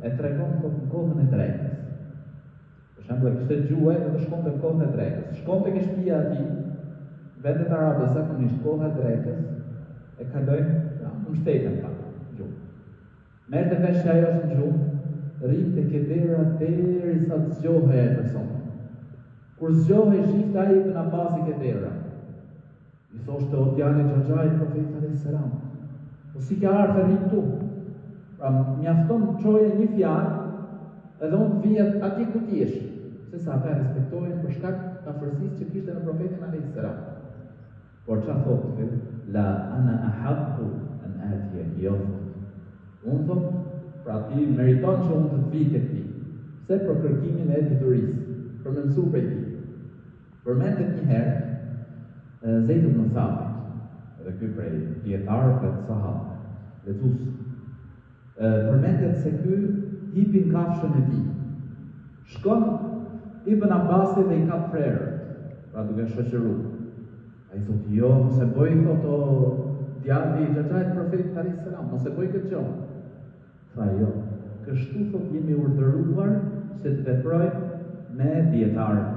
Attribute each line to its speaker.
Speaker 1: e tregon në kohën e drekës. Për shembull, e kishte gjuhë dhe shkonte në kohën e drekës. Shkonte ke shtëpia e tij, vendet arabe zakonisht koha e drekës e kalojnë në shtetën pak gjuhë. Merrte vesh se ajo është në gjuhë, rrinte ke dera derisa të zgjohej e personi. Kur zgjohej shifte ai Ibn Abbasi ke dera. I thoshte o djali Xhaxhait profetit alayhis salam. Po si ka ardhur rrit tu? Pra mjafton çoje një fjalë edhe unë vijet atje ku ti jesh. Se sa ata respektojnë për shkak të afërsisë që kishte në profetin alayhis salam. Por çfarë thotë? La ana ahabbu an atiya yawm. Unë thotë, pra ti meriton që unë të të vijë tek ti. Se për kërkimin e diturisë, për më mësuar prej tij. Përmendet një herë Zeid ibn Thabit, edhe ky prej dietarëve të sahabëve, lexues. Përmendet se ky hipin kafshën e tij. Shkon Ibn Abbasi dhe i kap frerët, pra duke shoqëruar. Ai thotë, jo, mos e bëj thotë o djali i Xhaxhait profetit alayhis salam, mos e bëj këtë gjë. Tha jo, kështu thotë jemi urdhëruar se të veprojmë me dietarët